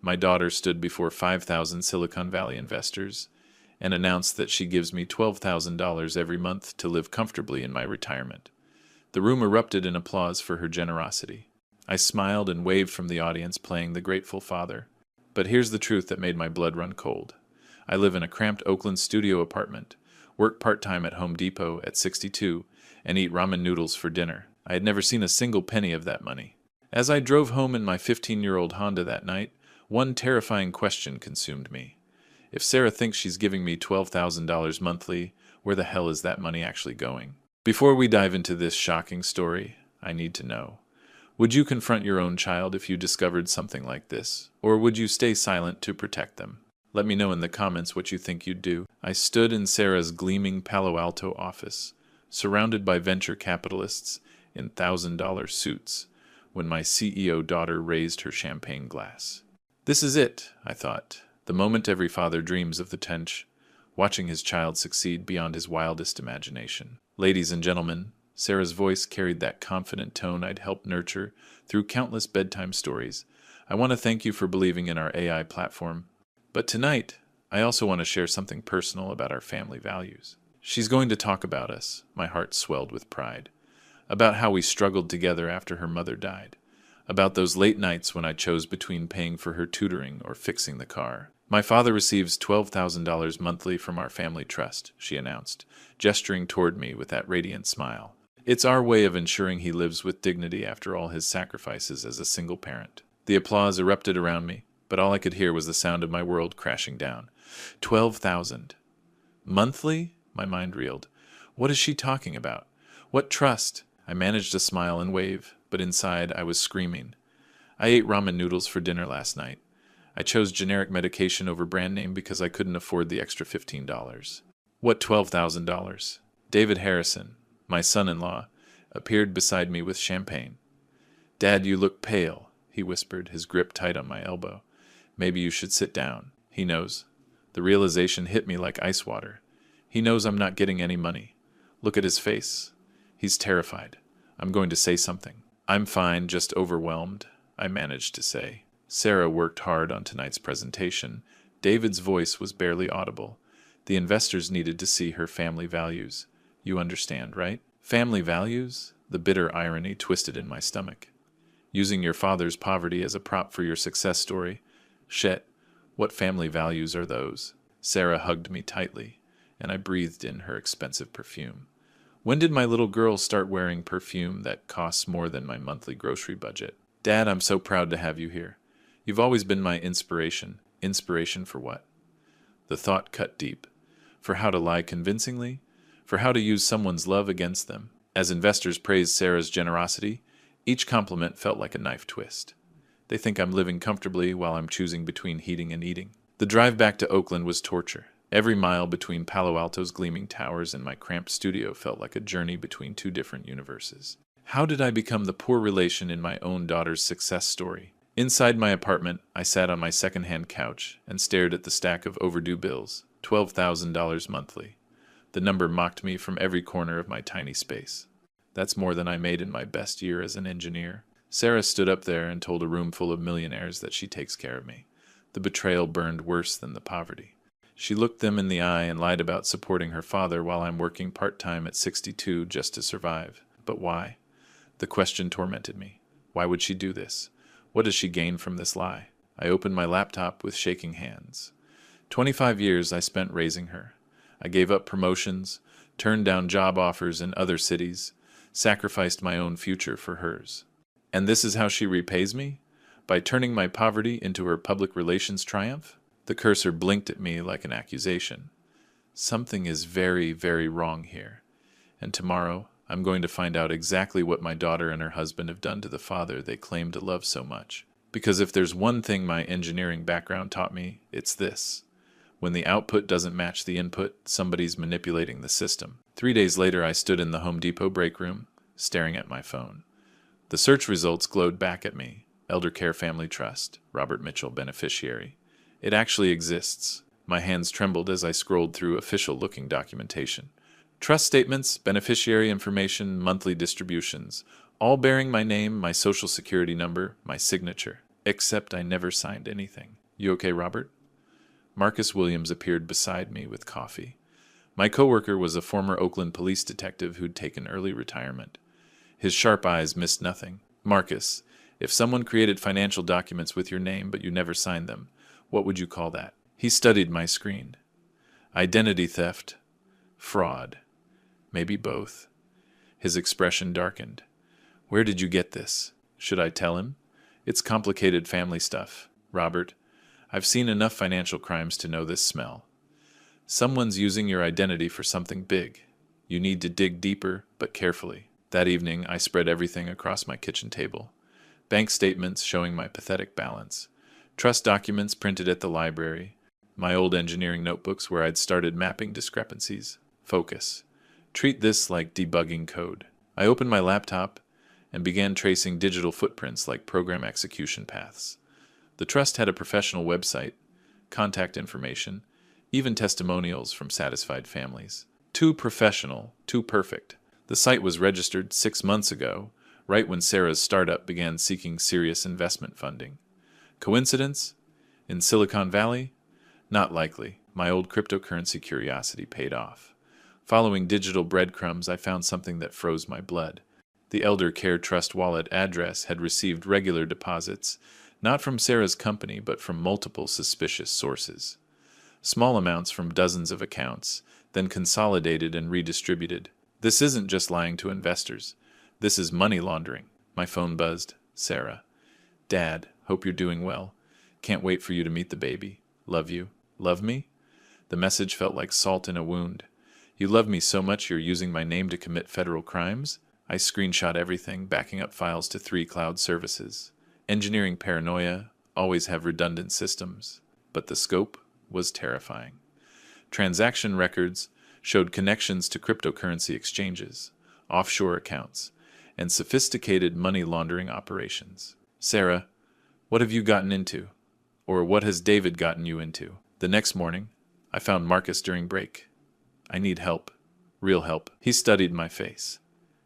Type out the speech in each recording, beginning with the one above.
My daughter stood before 5,000 Silicon Valley investors and announced that she gives me $12,000 every month to live comfortably in my retirement. The room erupted in applause for her generosity. I smiled and waved from the audience, playing the grateful father. But here's the truth that made my blood run cold. I live in a cramped Oakland studio apartment, work part-time at Home Depot at 62, and eat ramen noodles for dinner. I had never seen a single penny of that money. As I drove home in my 15-year-old Honda that night, one terrifying question consumed me. If Sarah thinks she's giving me $12,000 monthly, where the hell is that money actually going? Before we dive into this shocking story, I need to know. Would you confront your own child if you discovered something like this? Or would you stay silent to protect them? Let me know in the comments what you think you'd do. I stood in Sarah's gleaming Palo Alto office, surrounded by venture capitalists in $1,000 suits, when my CEO daughter raised her champagne glass. This is it, I thought, the moment every father dreams of the tench, watching his child succeed beyond his wildest imagination. Ladies and gentlemen, Sarah's voice carried that confident tone I'd helped nurture through countless bedtime stories. I want to thank you for believing in our AI platform. But tonight, I also want to share something personal about our family values. She's going to talk about us, my heart swelled with pride, about how we struggled together after her mother died, about those late nights when I chose between paying for her tutoring or fixing the car. My father receives $12,000 monthly from our family trust, she announced, gesturing toward me with that radiant smile. It's our way of ensuring he lives with dignity after all his sacrifices as a single parent. The applause erupted around me, but all I could hear was the sound of my world crashing down. 12,000. Monthly? My mind reeled. What is she talking about? What trust? I managed to smile and wave, but inside I was screaming. I ate ramen noodles for dinner last night. I chose generic medication over brand name because I couldn't afford the extra $15. What $12,000? David Harrison, my son-in-law, appeared beside me with champagne. Dad, you look pale, he whispered, his grip tight on my elbow. Maybe you should sit down. He knows. The realization hit me like ice water. He knows I'm not getting any money. Look at his face. He's terrified. I'm going to say something. I'm fine, just overwhelmed, I managed to say. Sarah worked hard on tonight's presentation. David's voice was barely audible. The investors needed to see her family values. You understand, right? Family values? The bitter irony twisted in my stomach. Using your father's poverty as a prop for your success story. Shit, what family values are those? Sarah hugged me tightly, and I breathed in her expensive perfume. When did my little girl start wearing perfume that costs more than my monthly grocery budget? Dad, I'm so proud to have you here. You've always been my inspiration. Inspiration for what? The thought cut deep. For how to lie convincingly? For how to use someone's love against them? As investors praised Sarah's generosity, each compliment felt like a knife twist. They think I'm living comfortably while I'm choosing between heating and eating. The drive back to Oakland was torture. Every mile between Palo Alto's gleaming towers and my cramped studio felt like a journey between two different universes. How did I become the poor relation in my own daughter's success story? Inside my apartment, I sat on my second-hand couch and stared at the stack of overdue bills, $12,000 monthly. The number mocked me from every corner of my tiny space. That's more than I made in my best year as an engineer. Sarah stood up there and told a room full of millionaires that she takes care of me. The betrayal burned worse than the poverty. She looked them in the eye and lied about supporting her father while I'm working part-time at 62 just to survive. But why? The question tormented me. Why would she do this? What does she gain from this lie? I opened my laptop with shaking hands. 25 years I spent raising her. I gave up promotions, turned down job offers in other cities, sacrificed my own future for hers. And this is how she repays me? By turning my poverty into her public relations triumph? The cursor blinked at me like an accusation. Something is very, very wrong here. And tomorrow, I'm going to find out exactly what my daughter and her husband have done to the father they claim to love so much. Because if there's one thing my engineering background taught me, it's this. When the output doesn't match the input, somebody's manipulating the system. 3 days later, I stood in the Home Depot break room, staring at my phone. The search results glowed back at me. Elder Care Family Trust, Robert Mitchell beneficiary. It actually exists. My hands trembled as I scrolled through official-looking documentation. Trust statements, beneficiary information, monthly distributions, all bearing my name, my social security number, my signature. Except I never signed anything. You okay, Robert? Marcus Williams appeared beside me with coffee. My coworker was a former Oakland police detective who'd taken early retirement. His sharp eyes missed nothing. Marcus, if someone created financial documents with your name but you never signed them, what would you call that? He studied my screen. Identity theft. Fraud. Maybe both. His expression darkened. Where did you get this? Should I tell him? It's complicated family stuff. Robert, I've seen enough financial crimes to know this smell. Someone's using your identity for something big. You need to dig deeper, but carefully. That evening, I spread everything across my kitchen table. Bank statements showing my pathetic balance. Trust documents printed at the library. My old engineering notebooks where I'd started mapping discrepancies. Focus. Treat this like debugging code. I opened my laptop and began tracing digital footprints like program execution paths. The trust had a professional website, contact information, even testimonials from satisfied families. Too professional, too perfect. The site was registered 6 months ago, right when Sarah's startup began seeking serious investment funding. Coincidence? In Silicon Valley? Not likely. My old cryptocurrency curiosity paid off. Following digital breadcrumbs, I found something that froze my blood. The Elder Care Trust wallet address had received regular deposits, not from Sarah's company, but from multiple suspicious sources. Small amounts from dozens of accounts, then consolidated and redistributed. This isn't just lying to investors. This is money laundering. My phone buzzed. Sarah. Dad, hope you're doing well. Can't wait for you to meet the baby. Love you. Love me? The message felt like salt in a wound. You love me so much you're using my name to commit federal crimes? I screenshot everything, backing up files to 3 cloud services. Engineering paranoia, always have redundant systems. But the scope was terrifying. Transaction records showed connections to cryptocurrency exchanges, offshore accounts, and sophisticated money laundering operations. Sarah, what have you gotten into? Or what has David gotten you into? The next morning, I found Marcus during break. I need help. Real help. He studied my face.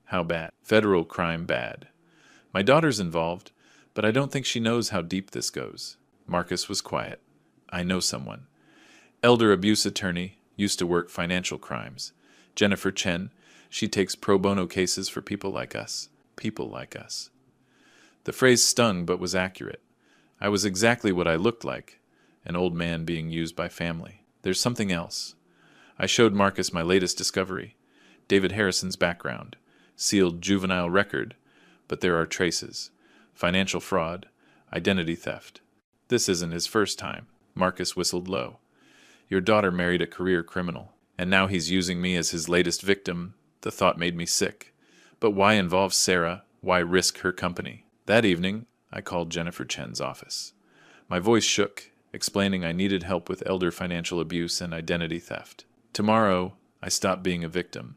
How bad? Federal crime bad. My daughter's involved, but I don't think she knows how deep this goes. Marcus was quiet. I know someone. Elder abuse attorney, used to work financial crimes. Jennifer Chen, she takes pro bono cases for people like us. People like us. The phrase stung but was accurate. I was exactly what I looked like, an old man being used by family. There's something else. I showed Marcus my latest discovery, David Harrison's background, sealed juvenile record, but there are traces. Financial fraud, identity theft. This isn't his first time. Marcus whistled low. Your daughter married a career criminal, and now he's using me as his latest victim. The thought made me sick. But why involve Sarah? Why risk her company? That evening, I called Jennifer Chen's office. My voice shook, explaining I needed help with elder financial abuse and identity theft. Tomorrow, I stop being a victim.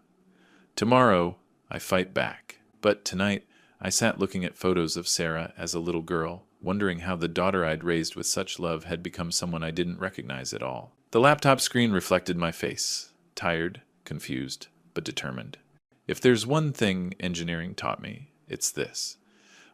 Tomorrow, I fight back. But tonight, I sat looking at photos of Sarah as a little girl, wondering how the daughter I'd raised with such love had become someone I didn't recognize at all. The laptop screen reflected my face, tired, confused, but determined. If there's one thing engineering taught me, it's this.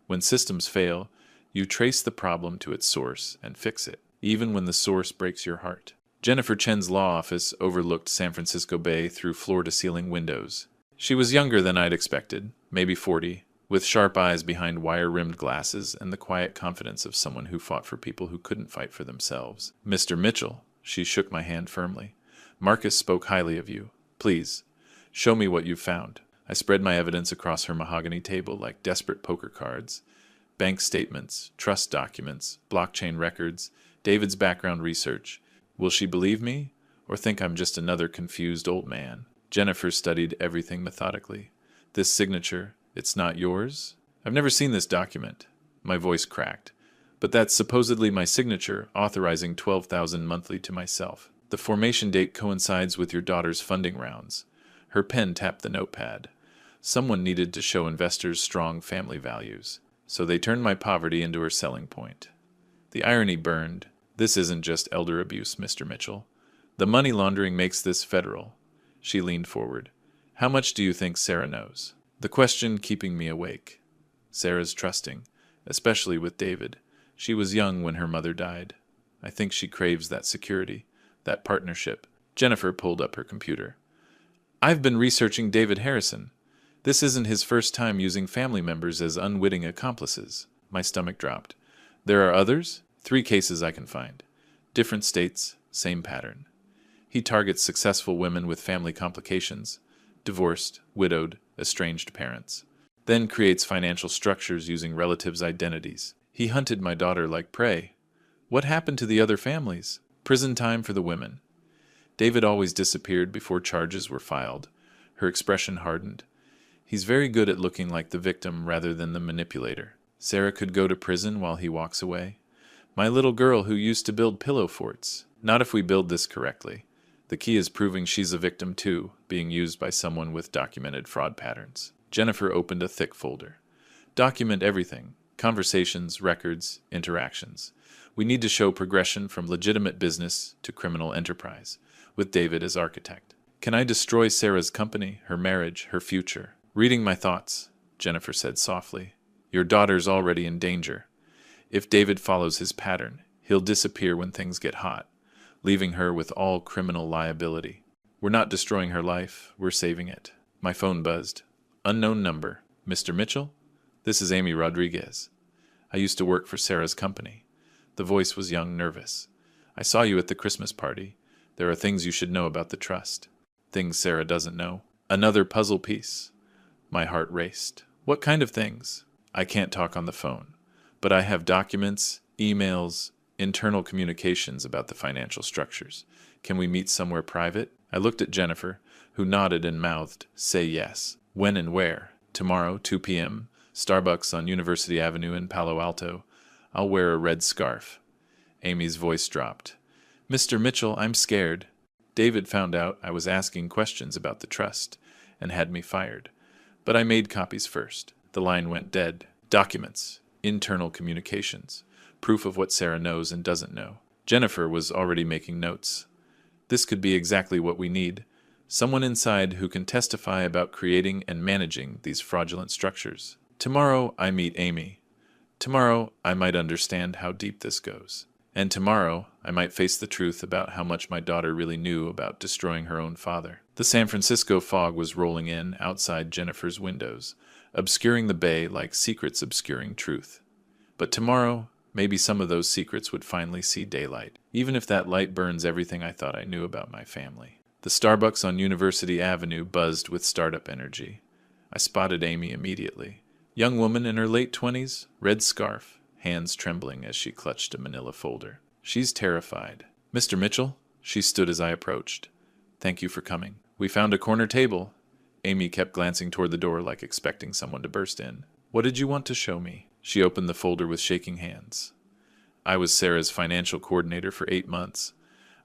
When systems fail, you trace the problem to its source and fix it, even when the source breaks your heart. Jennifer Chen's law office overlooked San Francisco Bay through floor-to-ceiling windows. She was younger than I'd expected, maybe 40, with sharp eyes behind wire-rimmed glasses and the quiet confidence of someone who fought for people who couldn't fight for themselves. Mr. Mitchell, she shook my hand firmly. Marcus spoke highly of you. Please, show me what you've found. I spread my evidence across her mahogany table like desperate poker cards. Bank statements, trust documents, blockchain records, David's background research. Will she believe me, or think I'm just another confused old man? Jennifer studied everything methodically. This signature, it's not yours? I've never seen this document. My voice cracked. But that's supposedly my signature, authorizing $12,000 monthly to myself. The formation date coincides with your daughter's funding rounds. Her pen tapped the notepad. Someone needed to show investors strong family values, so they turned my poverty into her selling point. The irony burned. This isn't just elder abuse, Mr. Mitchell. The money laundering makes this federal. She leaned forward. How much do you think Sarah knows? The question keeping me awake. Sarah's trusting, especially with David. She was young when her mother died. I think she craves that security, that partnership. Jennifer pulled up her computer. I've been researching David Harrison. This isn't his first time using family members as unwitting accomplices. My stomach dropped. There are others? 3 cases I can find. Different states, same pattern. He targets successful women with family complications, divorced, widowed, estranged parents. Then creates financial structures using relatives' identities. He hunted my daughter like prey. What happened to the other families? Prison time for the women. David always disappeared before charges were filed. Her expression hardened. He's very good at looking like the victim rather than the manipulator. Sarah could go to prison while he walks away. My little girl who used to build pillow forts. Not if we build this correctly. The key is proving she's a victim too, being used by someone with documented fraud patterns. Jennifer opened a thick folder. Document everything. Conversations, records, interactions. We need to show progression from legitimate business to criminal enterprise, with David as architect. Can I destroy Sarah's company, her marriage, her future? Reading my thoughts, Jennifer said softly. Your daughter's already in danger. If David follows his pattern, he'll disappear when things get hot, leaving her with all criminal liability. We're not destroying her life, we're saving it. My phone buzzed. Unknown number. Mr. Mitchell? This is Amy Rodriguez. I used to work for Sarah's company. The voice was young, nervous. I saw you at the Christmas party. There are things you should know about the trust. Things Sarah doesn't know. Another puzzle piece. My heart raced. What kind of things? I can't talk on the phone. But I have documents, emails, internal communications about the financial structures. Can we meet somewhere private? I looked at Jennifer, who nodded and mouthed, say yes. When and where? Tomorrow, 2 p.m., Starbucks on University Avenue in Palo Alto. I'll wear a red scarf. Amy's voice dropped. Mr. Mitchell, I'm scared. David found out I was asking questions about the trust and had me fired. But I made copies first. The line went dead. Documents. Internal communications. Proof of what Sarah knows and doesn't know. Jennifer was already making notes. This could be exactly what we need. Someone inside who can testify about creating and managing these fraudulent structures. Tomorrow I meet Amy. Tomorrow I might understand how deep this goes. And tomorrow I might face the truth about how much my daughter really knew about destroying her own father. The San Francisco fog was rolling in outside Jennifer's windows, obscuring the bay like secrets obscuring truth. But tomorrow, maybe some of those secrets would finally see daylight, even if that light burns everything I thought I knew about my family. The Starbucks on University Avenue buzzed with startup energy. I spotted Amy immediately. Young woman in her late 20s, red scarf, hands trembling as she clutched a manila folder. She's terrified. Mr. Mitchell? She stood as I approached. Thank you for coming. We found a corner table. Amy kept glancing toward the door like expecting someone to burst in. What did you want to show me? She opened the folder with shaking hands. I was Sarah's financial coordinator for 8 months.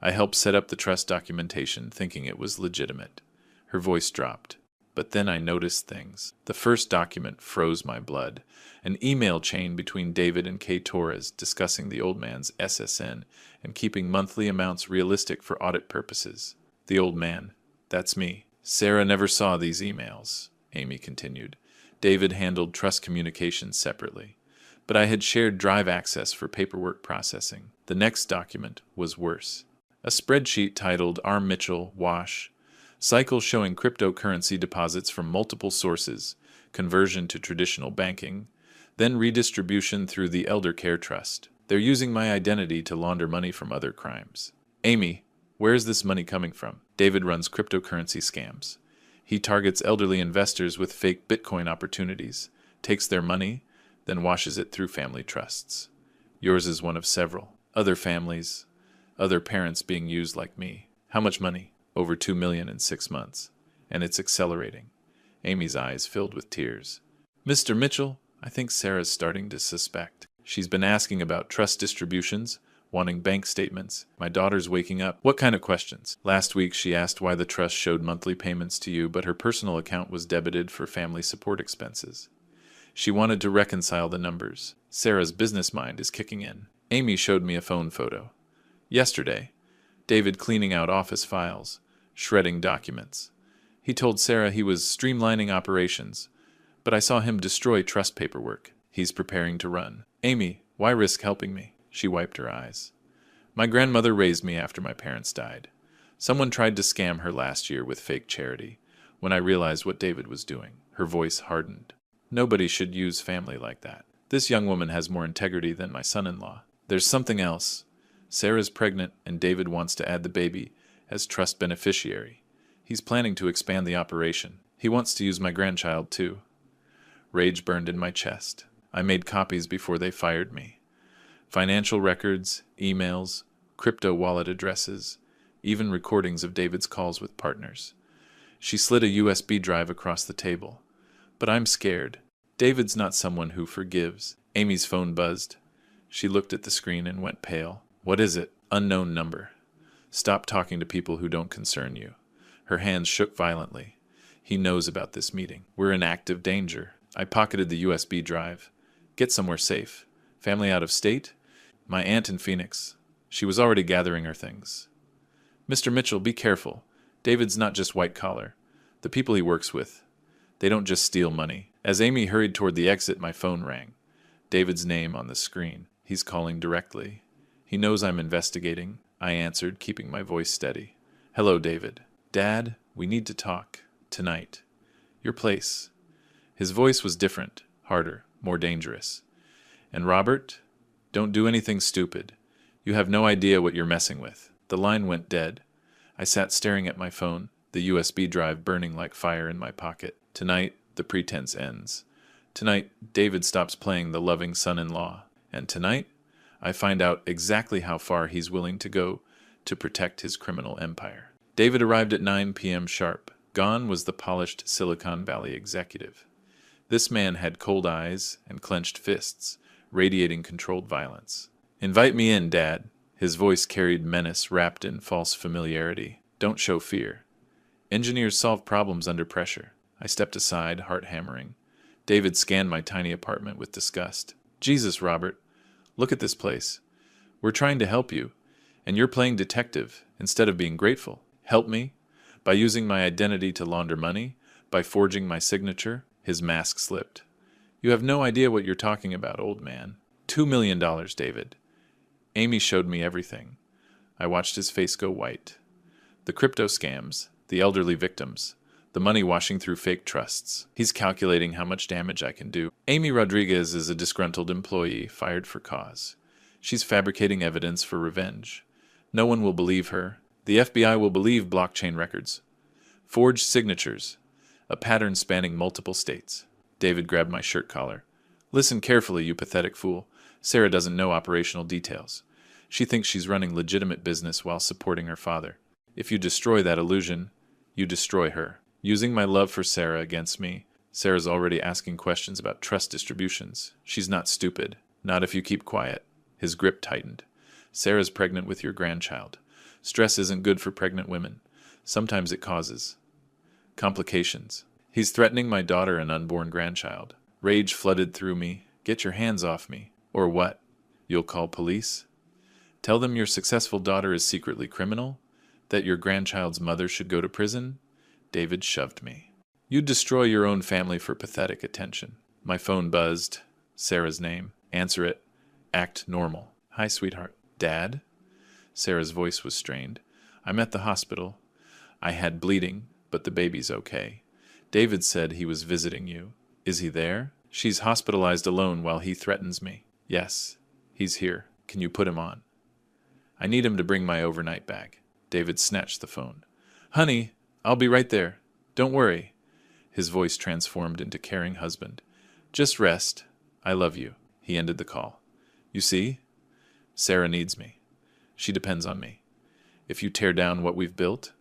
I helped set up the trust documentation, thinking it was legitimate. Her voice dropped. But then I noticed things. The first document froze my blood. An email chain between David and Kay Torres discussing the old man's SSN and keeping monthly amounts realistic for audit purposes. The old man. That's me. Sarah never saw these emails, Amy continued. David handled trust communications separately. But I had shared drive access for paperwork processing. The next document was worse. A spreadsheet titled R. Mitchell, Wash, cycle showing cryptocurrency deposits from multiple sources, conversion to traditional banking, then redistribution through the Elder Care Trust. They're using my identity to launder money from other crimes. Amy, where is this money coming from? David runs cryptocurrency scams. He targets elderly investors with fake Bitcoin opportunities, takes their money, then washes it through family trusts. Yours is one of several. Other families, other parents being used like me. How much money? Over $2 million in 6 months. And it's accelerating. Amy's eyes filled with tears. Mr. Mitchell, I think Sarah's starting to suspect. She's been asking about trust distributions, wanting bank statements. My daughter's waking up. What kind of questions? Last week she asked why the trust showed monthly payments to you, but her personal account was debited for family support expenses. She wanted to reconcile the numbers. Sarah's business mind is kicking in. Amy showed me a phone photo. Yesterday, David cleaning out office files, shredding documents. He told Sarah he was streamlining operations, but I saw him destroy trust paperwork. He's preparing to run. Amy, Why risk helping me? She wiped her eyes. My grandmother raised me after my parents died. Someone tried to scam her last year with fake charity. When I realized what David was doing, her voice hardened. Nobody should use family like that. This young woman has more integrity than my son-in-law. There's something else. Sarah's pregnant, and David wants to add the baby as trust beneficiary. He's planning to expand the operation. He wants to use my grandchild, too. Rage burned in my chest. I made copies before they fired me. Financial records, emails, crypto wallet addresses, even recordings of David's calls with partners. She slid a USB drive across the table. But I'm scared. David's not someone who forgives. Amy's phone buzzed. She looked at the screen and went pale. What is it? Unknown number. Stop talking to people who don't concern you. Her hands shook violently. He knows about this meeting. We're in active danger. I pocketed the USB drive. Get somewhere safe. Family out of state? My aunt in Phoenix. She was already gathering her things. Mr. Mitchell, be careful. David's not just white collar. The people he works with, they don't just steal money. As Amy hurried toward the exit, my phone rang. David's name on the screen. He's calling directly. He knows I'm investigating. I answered, keeping my voice steady. Hello, David. Dad, we need to talk. Tonight. Your place. His voice was different, harder, more dangerous. And Robert, don't do anything stupid. You have no idea what you're messing with. The line went dead. I sat staring at my phone, the USB drive burning like fire in my pocket. Tonight, the pretense ends. Tonight, David stops playing the loving son-in-law. And tonight, I find out exactly how far he's willing to go to protect his criminal empire. David arrived at 9 p.m. sharp. Gone was the polished Silicon Valley executive. This man had cold eyes and clenched fists, radiating controlled violence. Invite me in, Dad. His voice carried menace wrapped in false familiarity. Don't show fear. Engineers solve problems under pressure. I stepped aside, heart hammering. David scanned my tiny apartment with disgust. Jesus, Robert, look at this place. We're trying to help you, and you're playing detective instead of being grateful. Help me? By using my identity to launder money? By forging my signature? His mask slipped. You have no idea what you're talking about, old man. $2 million, David. Amy showed me everything. I watched his face go white. The crypto scams, the elderly victims, the money washing through fake trusts. He's calculating how much damage I can do. Amy Rodriguez is a disgruntled employee fired for cause. She's fabricating evidence for revenge. No one will believe her. The FBI will believe blockchain records. Forged signatures. A pattern spanning multiple states. David grabbed my shirt collar. Listen carefully, you pathetic fool. Sarah doesn't know operational details. She thinks she's running legitimate business while supporting her father. If you destroy that illusion, you destroy her. Using my love for Sarah against me, Sarah's already asking questions about trust distributions. She's not stupid. Not if you keep quiet. His grip tightened. Sarah's pregnant with your grandchild. Stress isn't good for pregnant women. Sometimes it causes complications. He's threatening my daughter and unborn grandchild. Rage flooded through me. Get your hands off me. Or what? You'll call police? Tell them your successful daughter is secretly criminal? That your grandchild's mother should go to prison? David shoved me. You'd destroy your own family for pathetic attention. My phone buzzed. Sarah's name. Answer it. Act normal. Hi, sweetheart. Dad? Sarah's voice was strained. I'm at the hospital. I had bleeding, but the baby's okay. David said he was visiting you. Is he there? She's hospitalized alone while he threatens me. Yes, he's here. Can you put him on? I need him to bring my overnight bag. David snatched the phone. Honey, I'll be right there. Don't worry. His voice transformed into caring husband. Just rest. I love you. He ended the call. You see? Sarah needs me. She depends on me. If you tear down what we've built,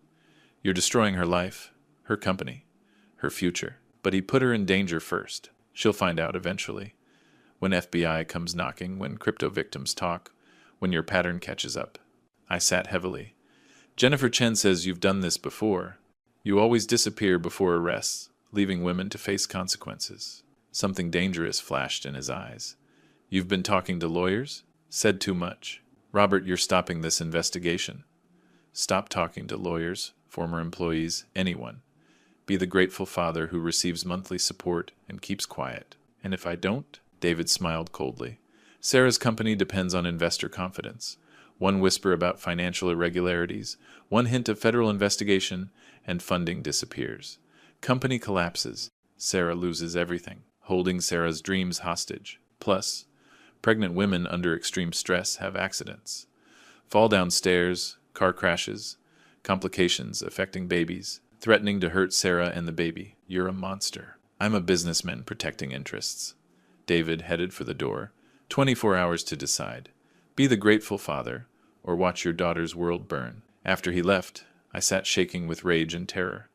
you're destroying her life, her company, her future. But he put her in danger first. She'll find out eventually. When FBI comes knocking, when crypto victims talk, when your pattern catches up. I sat heavily. Jennifer Chen says you've done this before. You always disappear before arrests, leaving women to face consequences. Something dangerous flashed in his eyes. You've been talking to lawyers? Said too much. Robert, you're stopping this investigation. Stop talking to lawyers, former employees, anyone. Be the grateful father who receives monthly support and keeps quiet. And if I don't? David smiled coldly. Sarah's company depends on investor confidence. One whisper about financial irregularities, one hint of federal investigation, and funding disappears. Company collapses. Sarah loses everything, holding Sarah's dreams hostage. Plus, pregnant women under extreme stress have accidents. Fall down stairs, car crashes, complications affecting babies, threatening to hurt Sarah and the baby. You're a monster. I'm a businessman protecting interests. David headed for the door. 24 hours to decide. Be the grateful father, or watch your daughter's world burn. After he left, I sat shaking with rage and terror.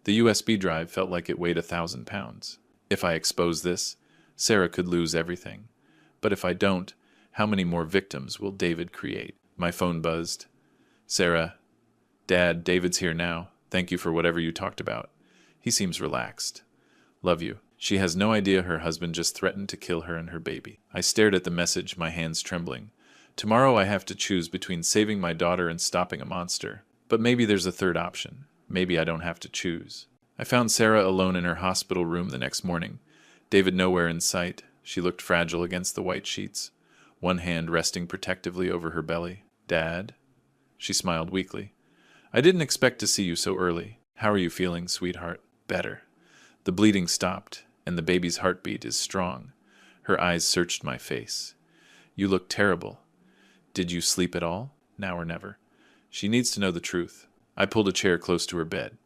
The USB drive felt like it weighed 1,000 pounds. If I expose this, Sarah could lose everything. But if I don't, how many more victims will David create? My phone buzzed. Sarah, Dad, David's here now. Thank you for whatever you talked about. He seems relaxed. Love you. She has no idea her husband just threatened to kill her and her baby. I stared at the message, my hands trembling. Tomorrow I have to choose between saving my daughter and stopping a monster. But maybe there's a third option. Maybe I don't have to choose. I found Sarah alone in her hospital room the next morning. David nowhere in sight. She looked fragile against the white sheets, one hand resting protectively over her belly. Dad? She smiled weakly. I didn't expect to see you so early. How are you feeling, sweetheart? Better. The bleeding stopped, and the baby's heartbeat is strong. Her eyes searched my face. You look terrible. Did you sleep at all? Now or never. She needs to know the truth. I pulled a chair close to her bed.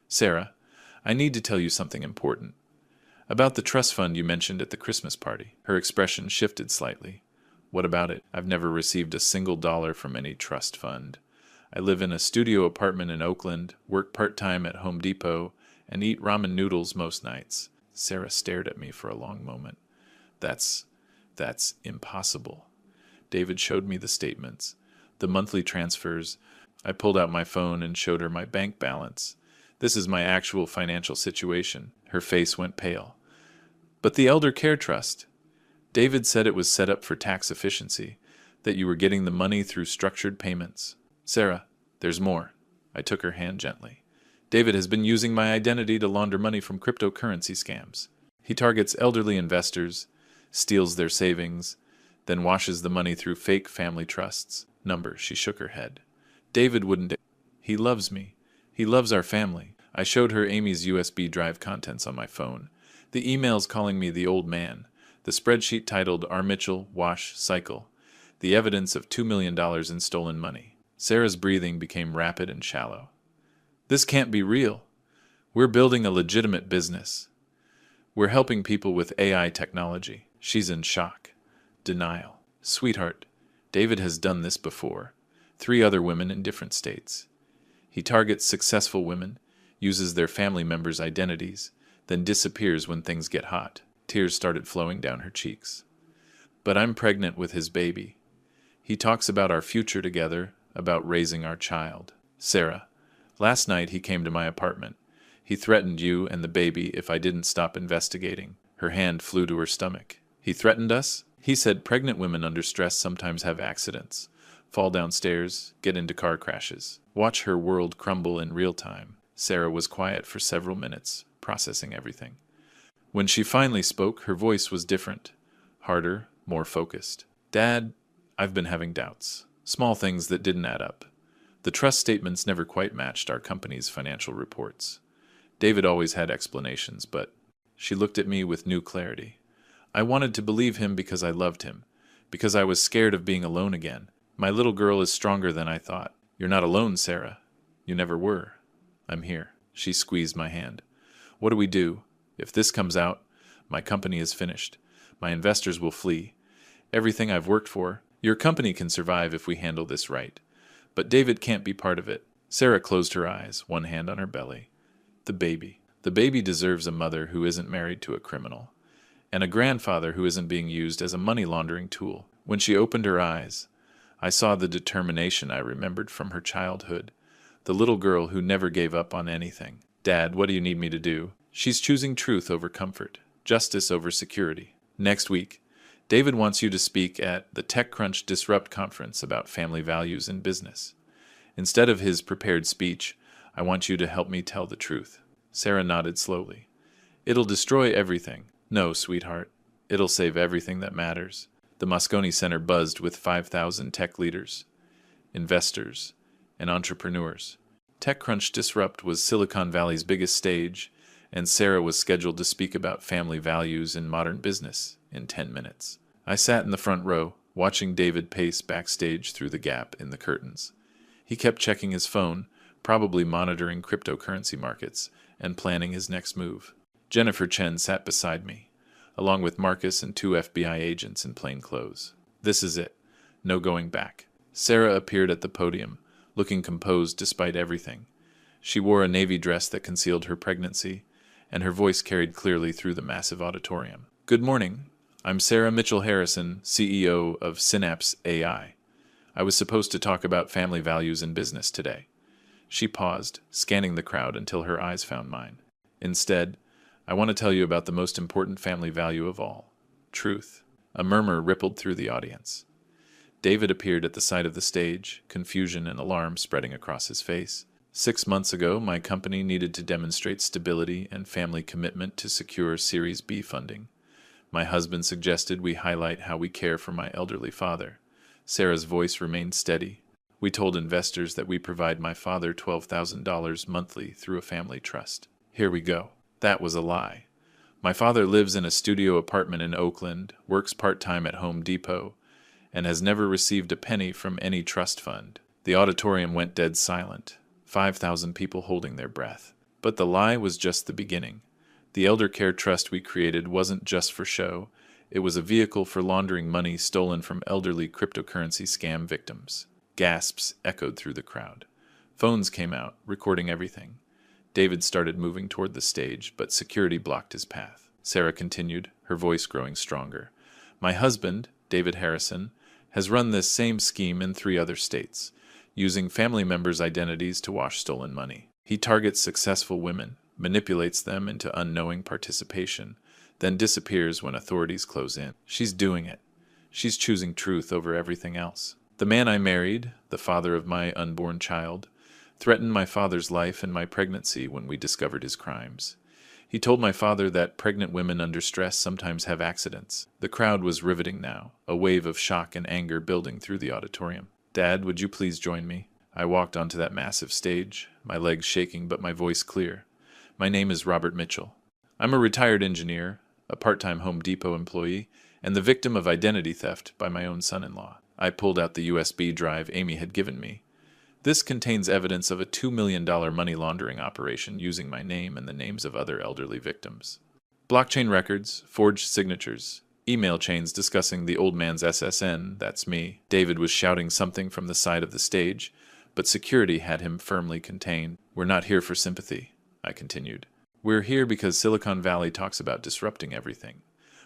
Sarah, I need to tell you something important. About the trust fund you mentioned at the Christmas party. Her expression shifted slightly. What about it? I've never received a single dollar from any trust fund. I live in a studio apartment in Oakland, work part-time at Home Depot, and eat ramen noodles most nights. Sarah stared at me for a long moment. That's impossible. David showed me the statements, the monthly transfers. I pulled out my phone and showed her my bank balance. This is my actual financial situation. Her face went pale. But the Elder Care Trust. David said it was set up for tax efficiency, that you were getting the money through structured payments. Sarah, there's more. I took her hand gently. David has been using my identity to launder money from cryptocurrency scams. He targets elderly investors, steals their savings, then washes the money through fake family trusts. She shook her head. David wouldn't. He loves me. He loves our family. I showed her Amy's USB drive contents on my phone. The emails calling me the old man. The spreadsheet titled R. Mitchell, Wash, Cycle. The evidence of $2 million in stolen money. Sarah's breathing became rapid and shallow. This can't be real. We're building a legitimate business. We're helping people with AI technology. She's in shock. Denial. Sweetheart, David has done this before. 3 other women in different states. He targets successful women, uses their family members' identities, then disappears when things get hot. Tears started flowing down her cheeks. But I'm pregnant with his baby. He talks about our future together, about raising our child. Sarah, last night he came to my apartment. He threatened you and the baby if I didn't stop investigating. Her hand flew to her stomach. He threatened us? He said pregnant women under stress sometimes have accidents, fall downstairs, get into car crashes. Watch her world crumble in real time. Sarah was quiet for several minutes, processing everything. When she finally spoke, her voice was different, harder, more focused. Dad, I've been having doubts. Small things that didn't add up. The trust statements never quite matched our company's financial reports. David always had explanations, but she looked at me with new clarity. I wanted to believe him because I loved him, because I was scared of being alone again. My little girl is stronger than I thought. You're not alone, Sarah. You never were. I'm here. She squeezed my hand. What do we do? If this comes out, my company is finished. My investors will flee. Everything I've worked for. Your company can survive if we handle this right. But David can't be part of it. Sarah closed her eyes, one hand on her belly. The baby. The baby deserves a mother who isn't married to a criminal, and a grandfather who isn't being used as a money laundering tool. When she opened her eyes, I saw the determination I remembered from her childhood, the little girl who never gave up on anything. Dad, what do you need me to do? She's choosing truth over comfort, justice over security. Next week, David wants you to speak at the TechCrunch Disrupt conference about family values in business. Instead of his prepared speech, I want you to help me tell the truth. Sarah nodded slowly. It'll destroy everything. No, sweetheart. It'll save everything that matters. The Moscone Center buzzed with 5,000 tech leaders, investors, and entrepreneurs. TechCrunch Disrupt was Silicon Valley's biggest stage, and Sarah was scheduled to speak about family values in modern business in 10 minutes. I sat in the front row, watching David pace backstage through the gap in the curtains. He kept checking his phone, probably monitoring cryptocurrency markets and planning his next move. Jennifer Chen sat beside me, along with Marcus and 2 FBI agents in plain clothes. This is it. No going back. Sarah appeared at the podium, looking composed despite everything. She wore a navy dress that concealed her pregnancy, and her voice carried clearly through the massive auditorium. Good morning. I'm Sarah Mitchell Harrison, CEO of Synapse AI. I was supposed to talk about family values in business today. She paused, scanning the crowd until her eyes found mine. Instead, I want to tell you about the most important family value of all, truth. A murmur rippled through the audience. David appeared at the side of the stage, confusion and alarm spreading across his face. 6 months ago, my company needed to demonstrate stability and family commitment to secure Series B funding. My husband suggested we highlight how we care for my elderly father. Sarah's voice remained steady. We told investors that we provide my father $12,000 monthly through a family trust. Here we go. That was a lie. My father lives in a studio apartment in Oakland, works part-time at Home Depot, and has never received a penny from any trust fund. The auditorium went dead silent, 5,000 people holding their breath. But the lie was just the beginning. The elder care trust we created wasn't just for show. It was a vehicle for laundering money stolen from elderly cryptocurrency scam victims. Gasps echoed through the crowd. Phones came out, recording everything. David started moving toward the stage, but security blocked his path. Sarah continued, her voice growing stronger. My husband, David Harrison, has run this same scheme in 3 other states, using family members' identities to wash stolen money. He targets successful women, manipulates them into unknowing participation, then disappears when authorities close in. She's doing it. She's choosing truth over everything else. The man I married, the father of my unborn child, threatened my father's life and my pregnancy when we discovered his crimes. He told my father that pregnant women under stress sometimes have accidents. The crowd was riveting now, a wave of shock and anger building through the auditorium. Dad, would you please join me? I walked onto that massive stage, my legs shaking but my voice clear. My name is Robert Mitchell. I'm a retired engineer, a part-time Home Depot employee, and the victim of identity theft by my own son-in-law. I pulled out the USB drive Amy had given me. This contains evidence of a $2 million money laundering operation using my name and the names of other elderly victims. Blockchain records, forged signatures, email chains discussing the old man's SSN, that's me. David was shouting something from the side of the stage, but security had him firmly contained. We're not here for sympathy, I continued. We're here because Silicon Valley talks about disrupting everything.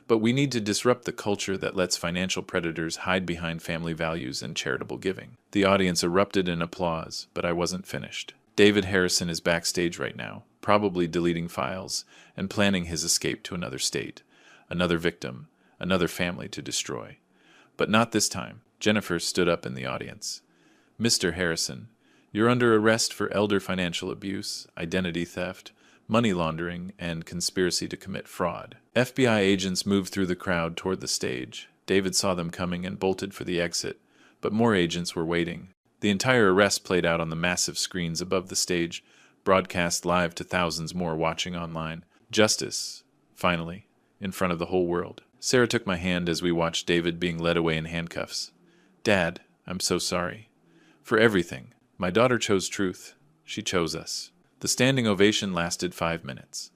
But we need to disrupt the culture that lets financial predators hide behind family values and charitable giving. The audience erupted in applause, but I wasn't finished. David Harrison is backstage right now, probably deleting files and planning his escape to another state, another victim, another family to destroy. But not this time. Jennifer stood up in the audience. Mr. Harrison, you're under arrest for elder financial abuse, identity theft, money laundering, and conspiracy to commit fraud. FBI agents moved through the crowd toward the stage. David saw them coming and bolted for the exit, but more agents were waiting. The entire arrest played out on the massive screens above the stage, broadcast live to thousands more watching online. Justice, finally, in front of the whole world. Sarah took my hand as we watched David being led away in handcuffs. Dad, I'm so sorry. For everything. My daughter chose truth. She chose us. The standing ovation lasted 5 minutes.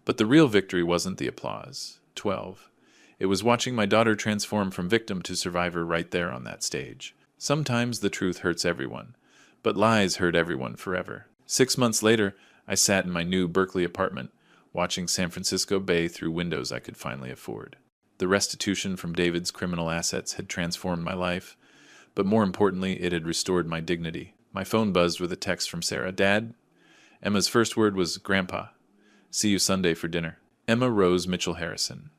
But the real victory wasn't the applause. 12. It was watching my daughter transform from victim to survivor right there on that stage. Sometimes the truth hurts everyone, but lies hurt everyone forever. 6 months later, I sat in my new Berkeley apartment, watching San Francisco Bay through windows I could finally afford. The restitution from David's criminal assets had transformed my life, but more importantly, it had restored my dignity. My phone buzzed with a text from Sarah. Dad? Emma's first word was, Grandpa. See you Sunday for dinner. Emma Rose Mitchell Harrison.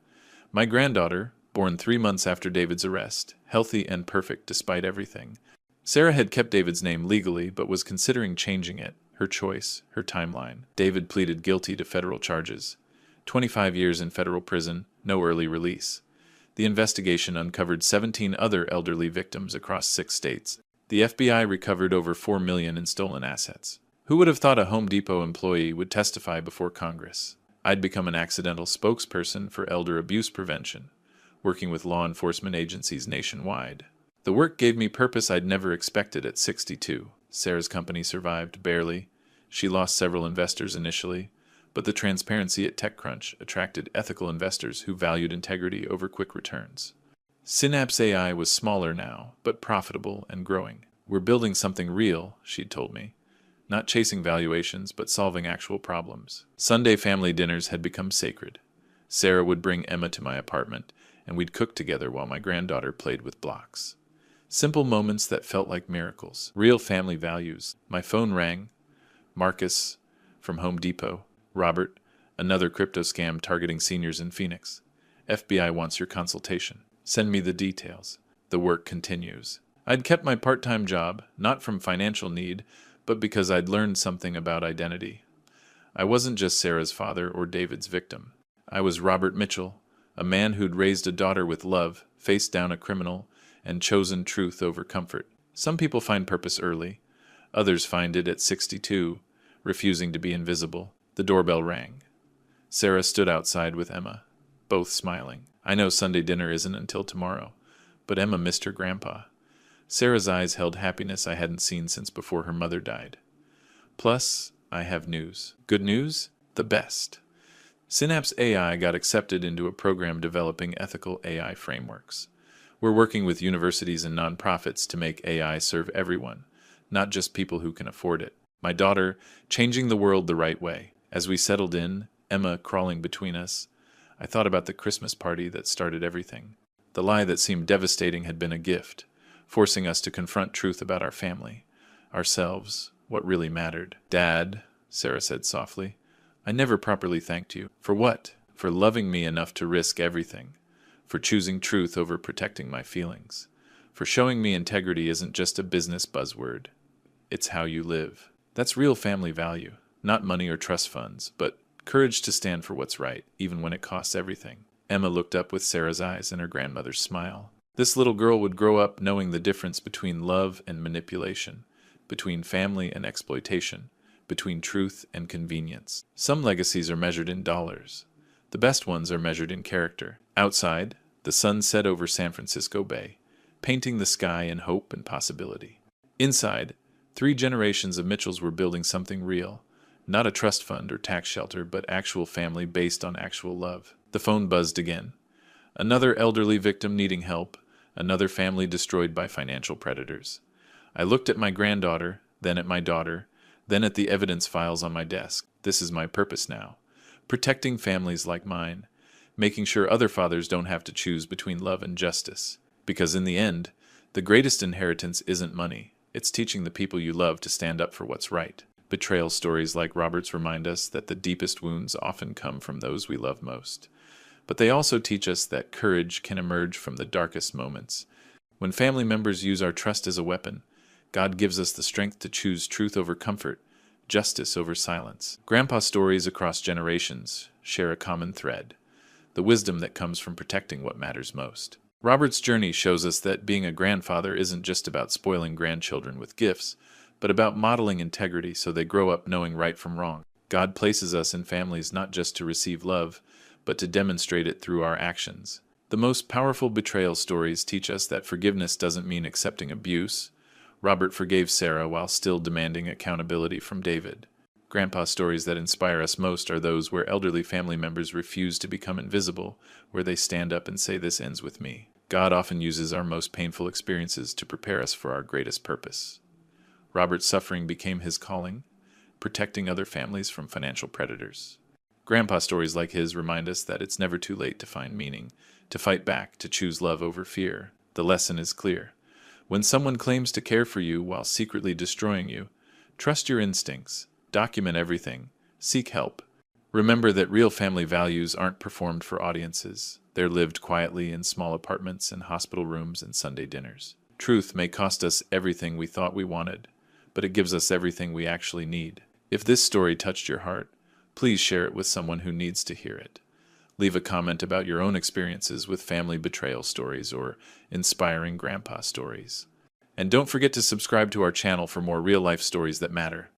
My granddaughter, born 3 months after David's arrest, healthy and perfect despite everything. Sarah had kept David's name legally, but was considering changing it, her choice, her timeline. David pleaded guilty to federal charges. 25 years in federal prison, no early release. The investigation uncovered 17 other elderly victims across 6 states. The FBI recovered over $4 million in stolen assets. Who would have thought a Home Depot employee would testify before Congress? I'd become an accidental spokesperson for elder abuse prevention, working with law enforcement agencies nationwide. The work gave me purpose I'd never expected at 62. Sarah's company survived barely. She lost several investors initially, but the transparency at TechCrunch attracted ethical investors who valued integrity over quick returns. Synapse AI was smaller now, but profitable and growing. We're building something real, she'd told me. Not chasing valuations, but solving actual problems. Sunday family dinners had become sacred. Sarah would bring Emma to my apartment, and we'd cook together while my granddaughter played with blocks. Simple moments that felt like miracles. Real family values. My phone rang. Marcus, from Home Depot. Robert, another crypto scam targeting seniors in Phoenix. FBI wants your consultation. Send me the details. The work continues. I'd kept my part-time job, not from financial need, but because I'd learned something about identity. I wasn't just Sarah's father or David's victim. I was Robert Mitchell, a man who'd raised a daughter with love, faced down a criminal, and chosen truth over comfort. Some people find purpose early. Others find it at 62, refusing to be invisible. The doorbell rang. Sarah stood outside with Emma, both smiling. I know Sunday dinner isn't until tomorrow, but Emma missed her grandpa. Sarah's eyes held happiness I hadn't seen since before her mother died. Plus, I have news. Good news? The best. Synapse AI got accepted into a program developing ethical AI frameworks. We're working with universities and nonprofits to make AI serve everyone, not just people who can afford it. My daughter, changing the world the right way. As we settled in, Emma crawling between us, I thought about the Christmas party that started everything. The lie that seemed devastating had been a gift, forcing us to confront truth about our family, ourselves, what really mattered. Dad, Sarah said softly, I never properly thanked you. For what? For loving me enough to risk everything. For choosing truth over protecting my feelings. For showing me integrity isn't just a business buzzword. It's how you live. That's real family value. Not money or trust funds, but courage to stand for what's right, even when it costs everything. Emma looked up with Sarah's eyes and her grandmother's smile. This little girl would grow up knowing the difference between love and manipulation, between family and exploitation, between truth and convenience. Some legacies are measured in dollars. The best ones are measured in character. Outside, the sun set over San Francisco Bay, painting the sky in hope and possibility. Inside, 3 generations of Mitchells were building something real. Not a trust fund or tax shelter, but actual family based on actual love. The phone buzzed again. Another elderly victim needing help, another family destroyed by financial predators. I looked at my granddaughter, then at my daughter, then at the evidence files on my desk. This is my purpose now. Protecting families like mine. Making sure other fathers don't have to choose between love and justice. Because in the end, the greatest inheritance isn't money. It's teaching the people you love to stand up for what's right. Betrayal stories like Robert's remind us that the deepest wounds often come from those we love most. But they also teach us that courage can emerge from the darkest moments. When family members use our trust as a weapon, God gives us the strength to choose truth over comfort, justice over silence. Grandpa stories across generations share a common thread, the wisdom that comes from protecting what matters most. Robert's journey shows us that being a grandfather isn't just about spoiling grandchildren with gifts, but about modeling integrity so they grow up knowing right from wrong. God places us in families not just to receive love, but to demonstrate it through our actions. The most powerful betrayal stories teach us that forgiveness doesn't mean accepting abuse. Robert forgave Sarah while still demanding accountability from David. Grandpa stories that inspire us most are those where elderly family members refuse to become invisible, where they stand up and say, "This ends with me." God often uses our most painful experiences to prepare us for our greatest purpose. Robert's suffering became his calling, protecting other families from financial predators. Grandpa stories like his remind us that it's never too late to find meaning, to fight back, to choose love over fear. The lesson is clear. When someone claims to care for you while secretly destroying you, trust your instincts, document everything, seek help. Remember that real family values aren't performed for audiences. They're lived quietly in small apartments and hospital rooms and Sunday dinners. Truth may cost us everything we thought we wanted, but it gives us everything we actually need. If this story touched your heart, please share it with someone who needs to hear it. Leave a comment about your own experiences with family betrayal stories or inspiring grandpa stories. And don't forget to subscribe to our channel for more real-life stories that matter.